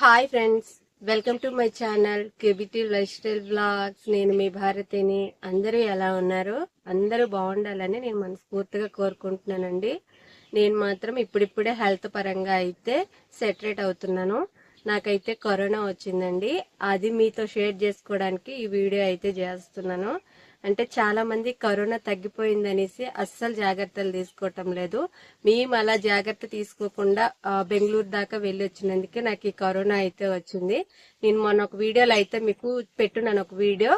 Hi friends, welcome to my channel KBT lifestyle blogs. నేను మీ భారతిని. అందరూ ఎలా ఉన్నారు? అందరూ బాగుండాలని నేను మనస్ఫూర్తిగా కోరుకుంటున్నానండి. నేను మాత్రం ఇప్పుడిప్పుడే హెల్త్ పరంగా అయితే సెటరేట్ అవుతున్నాను. నాకైతే కరోనా వచ్చిందండి. అది మీతో షేర్ చేసుకోవడానికి ఈ వీడియో అయితే చేస్తున్నాను. అంటే చాలా మంది కరోనా తగ్గిపోయిందనేసి అస్సలు జాగ్రత్తలు తీసుకోవటం లేదు. మేము అలా జాగ్రత్త తీసుకోకుండా బెంగళూరు దాకా వెళ్ళి వచ్చినందుకే నాకు ఈ కరోనా అయితే వచ్చింది. నేను మొన్న ఒక వీడియోలో అయితే మీకు పెట్టున్నాను. ఒక వీడియో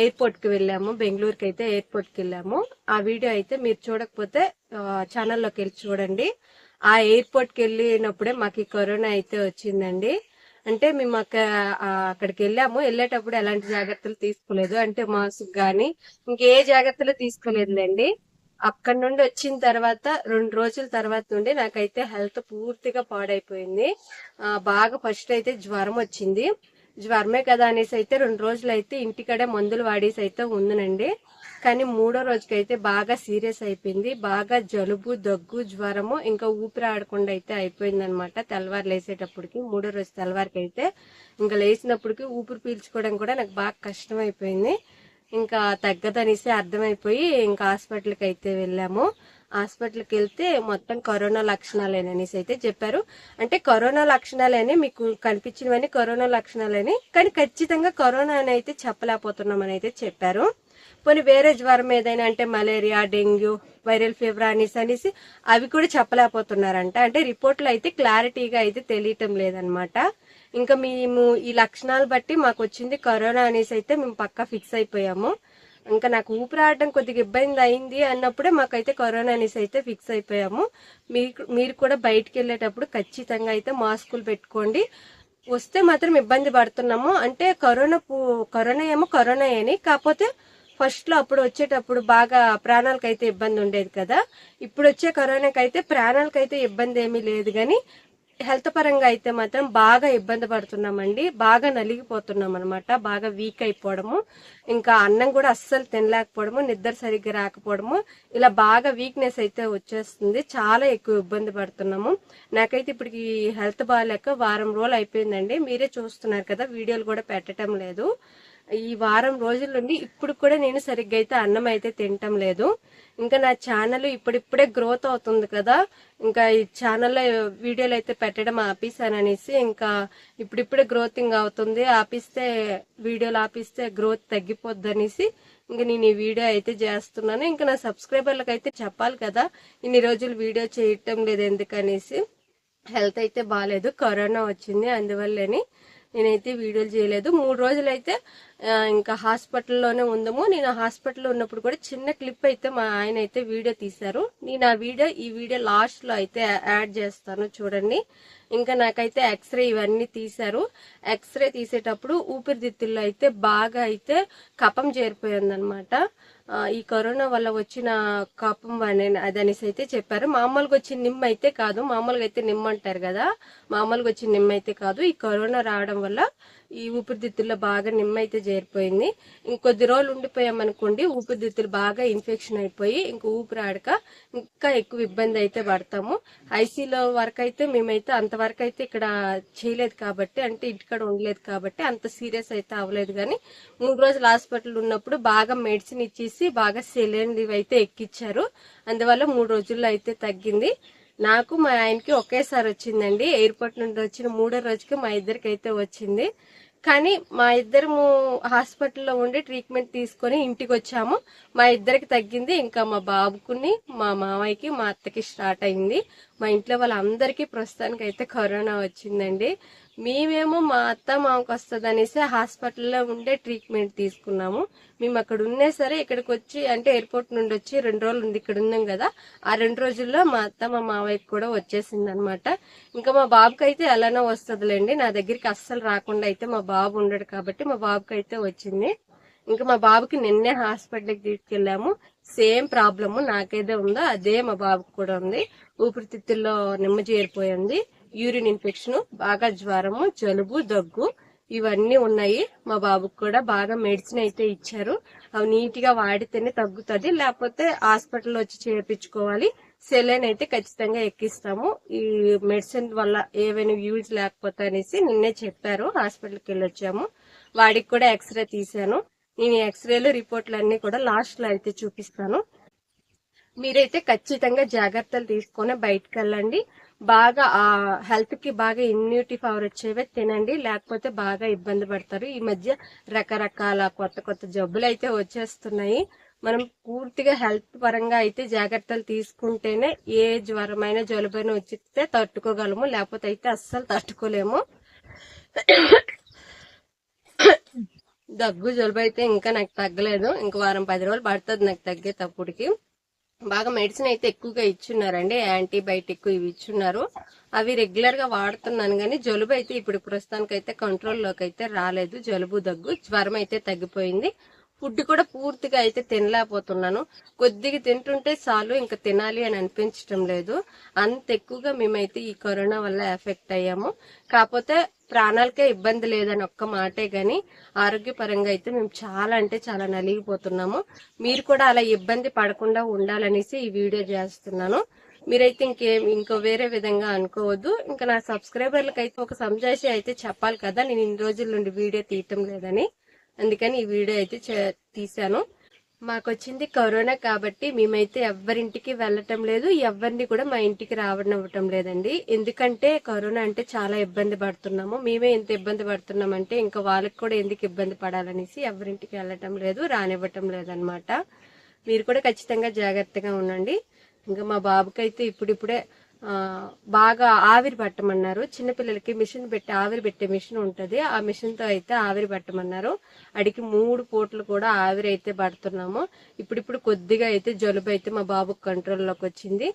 ఎయిర్పోర్ట్ కి వెళ్ళాము, బెంగళూరుకి అయితే ఎయిర్పోర్ట్ కి వెళ్ళాము. ఆ వీడియో అయితే మీరు చూడకపోతే ఛానల్లోకి వెళ్ళి చూడండి. ఆ ఎయిర్పోర్ట్ కి వెళ్ళినప్పుడే మాకు ఈ కరోనా అయితే వచ్చిందండి. అంటే మేము అక్కడికి వెళ్ళేటప్పుడు ఎలాంటి జాగ్రత్తలు తీసుకోలేదు. అంటే మాస్క్ గాని ఇంకే జాగ్రత్తలు తీసుకోలేదులేండి. అక్కడ నుండి వచ్చిన తర్వాత 2 రోజుల తర్వాత నుండి నాకైతే హెల్త్ పూర్తిగా పాడైపోయింది. బాగా ఫస్ట్ అయితే జ్వరం వచ్చింది. జ్వరమే కదా అనేసి అయితే 2 రోజులు అయితే ఇంటికడే మందులు వాడేసి అయితే ఉందనండి. కానీ 3వ రోజుకైతే బాగా సీరియస్ అయిపోయింది. బాగా జలుబు, దగ్గు, జ్వరము, ఇంకా ఊపిరి ఆడకుండా అయితే అయిపోయింది అనమాట. తెల్లవారు లేసేటప్పటికి 3వ రోజు తెల్లవారికి అయితే ఇంకా లేచినప్పటికి ఊపిరి పీల్చుకోవడం కూడా నాకు బాగా కష్టం అయిపోయింది. ఇంకా తగ్గదనేసి అర్థమైపోయి ఇంకా హాస్పిటల్కి అయితే వెళ్ళాము. హాస్పిటల్కి వెళ్తే మొత్తం కరోనా లక్షణాలేననేసి అయితే చెప్పారు. అంటే కరోనా లక్షణాలని మీకు కనిపించినవని కరోనా లక్షణాలని, కానీ ఖచ్చితంగా కరోనా అని అయితే చెప్పలేకపోతున్నామని అయితే చెప్పారు. పోనీ వేరే జ్వరం ఏదైనా అంటే మలేరియా, డెంగ్యూ, వైరల్ ఫీవర్ అనేసి అవి కూడా చెప్పలేకపోతున్నారంట. అంటే రిపోర్ట్లు అయితే క్లారిటీగా అయితే తెలియటం లేదనమాట. ఇంకా మేము ఈ లక్షణాలు బట్టి మాకు వచ్చింది కరోనా అనేసి అయితే మేము పక్కా ఫిక్స్ అయిపోయాము. ఇంకా నాకు ఊపిరాడడం కొద్దిగా ఇబ్బంది అయింది అన్నప్పుడే మాకైతే కరోనా అనేసి అయితే ఫిక్స్ అయిపోయాము. మీరు కూడా బయటికి వెళ్ళేటప్పుడు ఖచ్చితంగా అయితే మాస్కులు పెట్టుకోండి. వస్తే మాత్రం ఇబ్బంది పడుతున్నాము. అంటే కరోనా ఏమో కరోనా అని, కాకపోతే ఫస్ట్ లో అప్పుడు వచ్చేటప్పుడు బాగా ప్రాణాలకైతే ఇబ్బంది ఉండేది కదా. ఇప్పుడు వచ్చే కరోనాకైతే ప్రాణాలకైతే ఇబ్బంది ఏమీ లేదు, కానీ హెల్త్ పరంగా అయితే మాత్రం బాగా ఇబ్బంది పడుతున్నామండి. బాగా నలిగిపోతున్నాం అనమాట. బాగా వీక్ అయిపోవడము, ఇంకా అన్నం కూడా అస్సలు తినలేకపోవడము, నిద్ర సరిగ్గా రాకపోవడము, ఇలా బాగా వీక్నెస్ అయితే వచ్చేస్తుంది. చాలా ఎక్కువ ఇబ్బంది పడుతున్నాము. నాకైతే ఇప్పటికి హెల్త్ బాగాలేక వారం రోజులు అయిపోయిందండి. మీరే చూస్తున్నారు కదా, వీడియోలు కూడా పెట్టడం లేదు. ఈ వారం రోజుల నుండి ఇప్పుడు కూడా నేను సరిగ్గా అయితే అన్నం అయితే తినటం లేదు. ఇంకా నా ఛానల్ ఇప్పుడిప్పుడే గ్రోత్ అవుతుంది కదా, ఇంకా ఈ ఛానల్లో వీడియోలు అయితే పెట్టడం ఆపేసాననేసి, ఇంకా ఇప్పుడిప్పుడే గ్రోతింగ్ అవుతుంది, వీడియోలు ఆపిస్తే గ్రోత్ తగ్గిపోద్ది అనేసి ఇంకా నేను ఈ వీడియో అయితే చేస్తున్నాను. ఇంకా నా సబ్స్క్రైబర్లకు అయితే చెప్పాలి కదా, ఇన్ని రోజులు వీడియో చేయటం లేదు ఎందుకనేసి. హెల్త్ అయితే బాగాలేదు, కరోనా వచ్చింది, అందువల్లని నేనైతే వీడియోలు చేయలేదు. 3 రోజులు అయితే ఇంకా హాస్పిటల్లోనే ఉందాము. నేను హాస్పిటల్లో ఉన్నప్పుడు కూడా చిన్న క్లిప్ అయితే మా ఆయన అయితే వీడియో తీశారు. నేను ఈ వీడియో లాస్ట్ లో అయితే యాడ్ చేస్తాను, చూడండి. ఇంకా నాకైతే ఎక్స్రే ఇవన్నీ తీశారు. ఎక్స్రే తీసేటప్పుడు ఊపిరితిత్తుల్లో అయితే బాగా అయితే కఫం చేరిపోయింది అనమాట. ఈ కరోనా వల్ల వచ్చిన కఫం అదనేసి అయితే చెప్పారు. మామూలుగా వచ్చిన నిమ్మ అయితే కాదు, మామూలుగా అయితే నిమ్మ అంటారు కదా, మామూలుగా వచ్చిన నిమ్మ అయితే కాదు. ఈ కరోనా రావడం వల్ల ఈ ఊపిరితిత్తుల్లో బాగా నిమ్మ అయితే చేరిపోయింది. ఇంకొద్ది రోజులు ఉండిపోయామనుకోండి, ఊపిరితిత్తులు బాగా ఇన్ఫెక్షన్ అయిపోయి ఇంకా ఊపిరాడక ఇంకా ఎక్కువ ఇబ్బంది అయితే పడతాము. ఐసీలో వరకు అయితే మేమైతే అంతవరకు అయితే ఇక్కడ చేయలేదు కాబట్టి, అంటే ఇంటికాడ ఉండలేదు కాబట్టి అంత సీరియస్ అయితే అవ్వలేదు. కానీ 3 రోజులు హాస్పిటల్ ఉన్నప్పుడు బాగా మెడిసిన్ ఇచ్చేసి బాగా సెలైన్లు అయితే ఎక్కిచ్చారు. అందువల్ల 3 రోజుల్లో అయితే తగ్గింది. నాకు మా ఆయనకి ఒకేసారి వచ్చిందండి. ఎయిర్పోర్ట్ నుండి వచ్చిన 3వ రోజుకి మా ఇద్దరికి అయితే వచ్చింది. కానీ మా ఇద్దరము హాస్పిటల్లో ఉండి ట్రీట్మెంట్ తీసుకొని ఇంటికి వచ్చాము. మా ఇద్దరికి తగ్గింది. ఇంకా మా బాబుకుని, మా మామయ్యకి, మా అత్తకి స్టార్ట్ అయింది. మా ఇంట్లో వాళ్ళందరికీ ప్రస్తుతానికి అయితే కరోనా వచ్చిందండి. మేమేమో మా అత్త మామకు వస్తుంది అనేసి హాస్పిటల్లో ఉండే ట్రీట్మెంట్ తీసుకున్నాము. మేము అక్కడ ఉన్నా సరే ఇక్కడికి వచ్చి, అంటే ఎయిర్పోర్ట్ నుండి వచ్చి 2 రోజులు ఉంది ఇక్కడ ఉన్నాం కదా, ఆ 2 రోజుల్లో మా అత్త మా మావయ్యకి కూడా వచ్చేసింది అనమాట. ఇంకా మా బాబుకి అయితే ఎలానో వస్తుందిలేండి, నా దగ్గరికి అస్సలు రాకుండా అయితే మా బాబు ఉండడు కాబట్టి మా బాబుకి అయితే వచ్చింది. ఇంకా మా బాబుకి నిన్నే హాస్పిటల్కి తీసుకెళ్లాము. సేమ్ ప్రాబ్లము నాకైతే ఉందో అదే మా బాబుకి కూడా ఉంది. ఊపిరితిత్తుల్లో నిమ్మ చేరిపోయింది, యూరిన్ ఇన్ఫెక్షన్, బాగా జ్వరము, జలుబు, దగ్గు ఇవన్నీ ఉన్నాయి. మా బాబుకి కూడా బాగా మెడిసిన్ అయితే ఇచ్చారు. అవి నీట్ గా వాడితేనే తగ్గుతుంది, లేకపోతే హాస్పిటల్ వచ్చి చేర్పించుకోవాలి. సెలైన్ అయితే ఖచ్చితంగా ఎక్కిస్తాము. ఈ మెడిసిన్ వల్ల ఏమైనా యూజ్ లేకపోతే అనేసి నిన్నే చెప్పారు. హాస్పిటల్కి వెళ్ళొచ్చాము. వాడికి కూడా ఎక్స్రే తీసాను. నేను ఎక్స్రేలు రిపోర్ట్లు అన్ని కూడా లాస్ట్ లో అయితే చూపిస్తాను. మీరైతే ఖచ్చితంగా జాగ్రత్తలు తీసుకొని బయటకు వెళ్ళండి. బాగా హెల్త్ కి బాగా ఇమ్యూనిటీ పవర్ వచ్చేవే తినండి, లేకపోతే బాగా ఇబ్బంది పడతారు. ఈ మధ్య రకరకాల కొత్త కొత్త జబ్బులు అయితే వచ్చేస్తున్నాయి. మనం పూర్తిగా హెల్త్ పరంగా అయితే జాగ్రత్తలు తీసుకుంటేనే ఏ జ్వరమైన జలుబైన వచ్చితే తట్టుకోగలము, లేకపోతే అయితే అస్సలు తట్టుకోలేము. దగ్గు జలుబు అయితే ఇంకా నాకు తగ్గలేదు. ఇంక వారం 10 రోజులు పడుతుంది నాకు తగ్గేటప్పటికి. బాగా మెడిసిన్ అయితే ఎక్కువగా ఇచ్చున్నారండి, యాంటీబయాటిక్ ఇవి ఇచ్చున్నారు. అవి రెగ్యులర్ గా వాడుతున్నాను, కానీ జలుబు అయితే ఇప్పుడు ప్రస్తుతానికి అయితే కంట్రోల్లోకి అయితే రాలేదు. జలుబు దగ్గు జ్వరం అయితే తగ్గిపోయింది. ఫుడ్ కూడా పూర్తిగా అయితే తినలేకపోతున్నాను. కొద్దిగా తింటుంటే చాలు, ఇంకా తినాలి అని అనిపించడం లేదు. అంత ఎక్కువగా మేమైతే ఈ కరోనా వల్ల ఎఫెక్ట్ అయ్యాము. కాకపోతే ప్రాణాలకే ఇబ్బంది లేదని ఒక్క మాటే గాని ఆరోగ్యపరంగా అయితే మేము చాలా అంటే చాలా నలిగిపోతున్నాము. మీరు కూడా అలా ఇబ్బంది పడకుండా ఉండాలనేసి ఈ వీడియో చేస్తున్నాను. మీరైతే ఇంకో వేరే విధంగా అనుకోవద్దు. ఇంకా నా సబ్స్క్రైబర్లకు అయితే ఒక సంజాయిషి అయితే చెప్పాలి కదా, నేను ఇన్ని రోజుల నుండి వీడియో తీయటం లేదని. అందుకని ఈ వీడియో అయితే తీశాను. మాకు వచ్చింది కరోనా కాబట్టి మేమైతే ఎవరింటికి వెళ్ళటం లేదు, ఎవరిని కూడా మా ఇంటికి రావడం లేదండి. ఎందుకంటే కరోనా అంటే చాలా ఇబ్బంది పడుతున్నాము. మేమే ఎంత ఇబ్బంది పడుతున్నామంటే ఇంకా వాళ్ళకి కూడా ఎందుకు ఇబ్బంది పడాలనేసి ఎవరింటికి వెళ్ళటం లేదు, రానివ్వటం లేదనమాట. మీరు కూడా ఖచ్చితంగా జాగ్రత్తగా ఉండండి. ఇంకా మా బాబుకి అయితే ఇప్పుడిప్పుడే బాగా ఆవిరి పట్టమన్నారు. చిన్నపిల్లలకి మిషన్ పెట్టి ఆవిరి పెట్టే మిషన్ ఉంటది, ఆ మిషన్ తో అయితే ఆవిరి పట్టమన్నారు. అడిగి 3 పూటలు కూడా ఆవిరి అయితే పడుతున్నాము. ఇప్పుడు కొద్దిగా అయితే జలుబు అయితే మా బాబుకి కంట్రోల్లోకి వచ్చింది.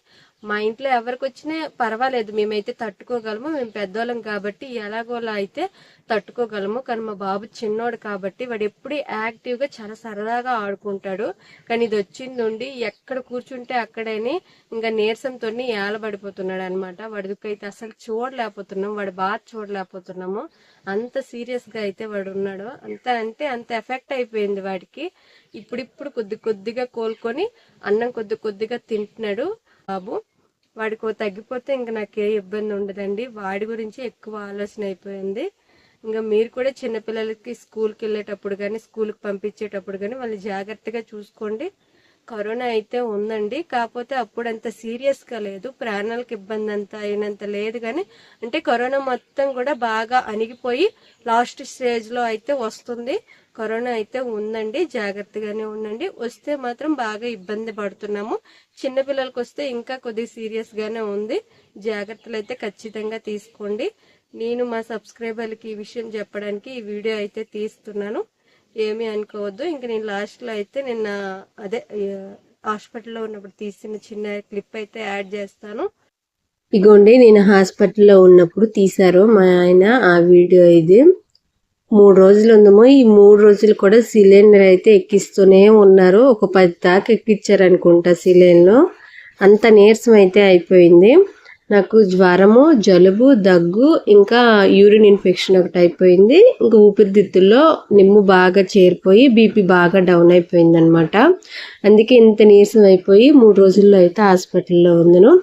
మా ఇంట్లో ఎవరికి వచ్చినా పర్వాలేదు, మేమైతే తట్టుకోగలము. మేము పెద్దోళ్ళం కాబట్టి ఎలాగోలా అయితే తట్టుకోగలము. కానీ మా బాబు చిన్నోడు కాబట్టి వాడు ఎప్పుడు యాక్టివ్ గా చాలా సరదాగా ఆడుకుంటాడు. కానీ ఇది వచ్చింది ఎక్కడ కూర్చుంటే అక్కడేని ఇంకా నీరసంతో ఏలబడిపోతున్నాడు అనమాట. వాడికైతే అసలు చూడలేకపోతున్నాం, వాడి బాధ చూడలేకపోతున్నాము. అంత సీరియస్ గా అయితే వాడు ఉన్నాడు. అంత ఎఫెక్ట్ అయిపోయింది వాడికి. ఇప్పుడు కొద్దిగా కోలుకొని అన్నం కొద్దిగా తింటున్నాడు బాబు. వాడికి తగ్గిపోతే ఇంకా నాకే ఇబ్బంది ఉండదండి. వాడి గురించి ఎక్కువ ఆలోచన అయిపోయింది. ఇంకా మీరు కూడా చిన్నపిల్లలకి స్కూల్కి వెళ్ళేటప్పుడు కానీ స్కూల్కి పంపించేటప్పుడు కానీ వాళ్ళు జాగ్రత్తగా చూసుకోండి. కరోనా అయితే ఉందండి, కాకపోతే అప్పుడు అంత సీరియస్ గా లేదు, ప్రాణాలకు ఇబ్బంది అంత అయినంత లేదు. కానీ అంటే కరోనా మొత్తం కూడా బాగా అణిగిపోయి లాస్ట్ స్టేజ్ లో అయితే వస్తుంది. కరోనా అయితే ఉందండి, జాగ్రత్తగానే ఉండండి. వస్తే మాత్రం బాగా ఇబ్బంది పడుతున్నాము. చిన్నపిల్లలకు వస్తే ఇంకా కొద్దిగా సీరియస్ గానే ఉంది. జాగ్రత్తలు అయితే ఖచ్చితంగా తీసుకోండి. నేను మా సబ్స్క్రైబర్లకి ఈ విషయం చెప్పడానికి ఈ వీడియో అయితే తీస్తున్నాను, ఏమీ అనుకోవద్దు. ఇంక నేను లాస్ట్ లో అయితే నిన్న అదే హాస్పిటల్లో ఉన్నప్పుడు తీసిన చిన్న క్లిప్ అయితే యాడ్ చేస్తాను. ఇగోండి, నేను హాస్పిటల్లో ఉన్నప్పుడు తీశారు మా ఆయన ఆ వీడియో. ఇది 3 రోజులు ఉందేమో. ఈ 3 రోజులు కూడా సిలిండర్ అయితే ఎక్కిస్తూనే ఉన్నారు. ఒక 10 దాకా ఎక్కించారు అనుకుంటా సిలిండర్. అంత నీరసం అయితే అయిపోయింది. నాకు జ్వరము, జలుబు, దగ్గు, ఇంకా యూరిన్ ఇన్ఫెక్షన్ ఒకటి అయిపోయింది. ఇంకా ఊపిరితిత్తుల్లో నిమ్ము బాగా చేరిపోయి బీపీ బాగా డౌన్ అయిపోయింది అనమాట. అందుకే ఇంత నీరసం అయిపోయి 3 రోజుల్లో అయితే హాస్పిటల్లో ఉందను.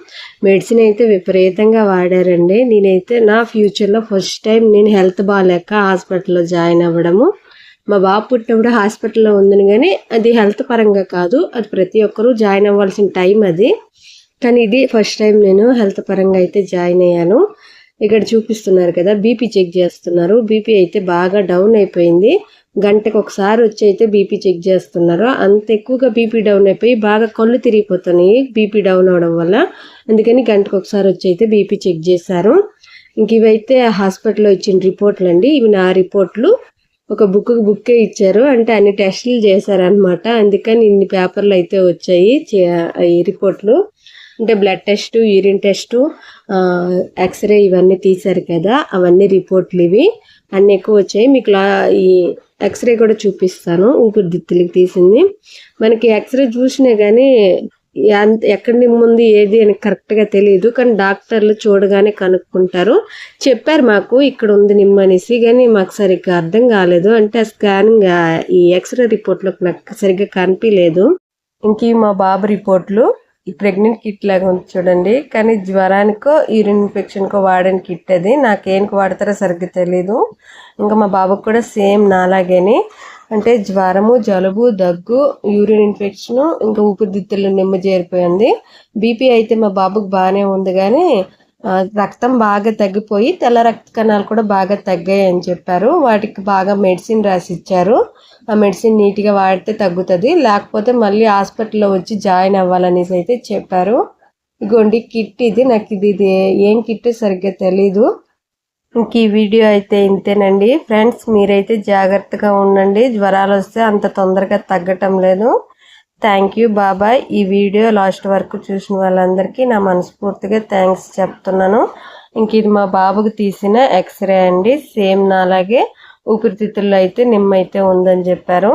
మెడిసిన్ అయితే విపరీతంగా వాడారండి. నేనైతే నా ఫ్యూచర్లో ఫస్ట్ టైం నేను హెల్త్ బాగాలేక హాస్పిటల్లో జాయిన్ అవ్వడము. మా బాబు పుట్టినప్పుడు హాస్పిటల్లో ఉందని, కానీ అది హెల్త్ పరంగా కాదు, అది ప్రతి ఒక్కరూ జాయిన్ అవ్వాల్సిన టైం అది. కానీ ఇది ఫస్ట్ టైం నేను హెల్త్ పరంగా అయితే జాయిన్ అయ్యాను. ఇక్కడ చూపిస్తున్నారు కదా, బీపీ చెక్ చేస్తున్నారు. బీపీ అయితే బాగా డౌన్ అయిపోయింది. గంటకు ఒకసారి వచ్చి అయితే బీపీ చెక్ చేస్తున్నారు. అంత ఎక్కువగా బీపీ డౌన్ అయిపోయి బాగా కళ్ళు తిరిగిపోతున్నాయి బీపీ డౌన్ అవడం వల్ల. అందుకని గంటకు ఒకసారి వచ్చి అయితే బీపీ చెక్ చేశారు. ఇంక ఇవైతే హాస్పిటల్లో ఇచ్చిన రిపోర్ట్లు అండి. ఇవి నా రిపోర్ట్లు. ఒక బుక్కే ఇచ్చారు, అంటే అన్ని టెస్టులు చేశారనమాట. అందుకని ఇన్ని పేపర్లు అయితే వచ్చాయి ఈ రిపోర్ట్లు. అంటే blood test, urine test, X ray ఇవన్నీ తీశారు కదా, అవన్నీ రిపోర్ట్లు ఇవి అన్నీ ఎక్కువ వచ్చాయి. మీకు ఈ ఎక్స్రే కూడా చూపిస్తాను, ఊపిరితిత్తులకి తీసింది. మనకి ఎక్స్రే చూసినా కానీ ఎక్కడ నిమ్ముంది ఏది అని కరెక్ట్గా తెలియదు, కానీ డాక్టర్లు చూడగానే కనుక్కుంటారు. చెప్పారు మాకు ఇక్కడ ఉంది నిమ్ము అనేసి, కానీ మాకు సరిగ్గా అర్థం కాలేదు. అంటే స్కానింగ్ ఈ ఎక్స్రే రిపోర్ట్లోకి నాకు సరిగ్గా కనిపించలేదు. ఇంక మా బాబు రిపోర్ట్లు ప్రెగ్నెంట్ కిట్ లాగా ఉంది చూడండి. కానీ జ్వరానికో యూరిన్ ఇన్ఫెక్షన్కో వాడని కిట్ అది. నాకేంకి వాడతారో సరిగ్గా తెలీదు. ఇంకా మా బాబుకి కూడా సేమ్ నాలాగేని, అంటే జ్వరము, జలుబు, దగ్గు, యూరిన్ ఇన్ఫెక్షను, ఇంకా ఊపిరితిత్తులు నిమ్మ చేరిపోయింది. బీపీ అయితే మా బాబుకి బాగానే ఉంది, కానీ రక్తం బాగా తగ్గిపోయి తెల్ల రక్త కణాలు కూడా బాగా తగ్గాయి అని చెప్పారు. వాటికి బాగా మెడిసిన్ రాసి ఇచ్చారు. ఆ మెడిసిన్ నీట్గా వాడితే తగ్గుతుంది, లేకపోతే మళ్ళీ హాస్పిటల్లో వచ్చి జాయిన్ అవ్వాలనేసి అయితే చెప్పారు. ఇగోండి కిట్ ఇది. నాకు ఇది ఏం కిట్ సరిగ్గా తెలీదు. ఇంక ఈ వీడియో అయితే ఇంతేనండి ఫ్రెండ్స్. మీరైతే జాగ్రత్తగా ఉండండి. జ్వరాలు వస్తే అంత తొందరగా తగ్గటం లేదు. థ్యాంక్ యూ, బాబాయ్. ఈ వీడియో లాస్ట్ వరకు చూసిన వాళ్ళందరికీ నా మనస్ఫూర్తిగా థ్యాంక్స్ చెప్తున్నాను. ఇంక ఇది మా బాబుకి తీసిన ఎక్స్రే అండి. సేమ్ నాలాగే ఊపిరితిత్తుల్లో అయితే నిమ్మ అయితే ఉందని చెప్పారు.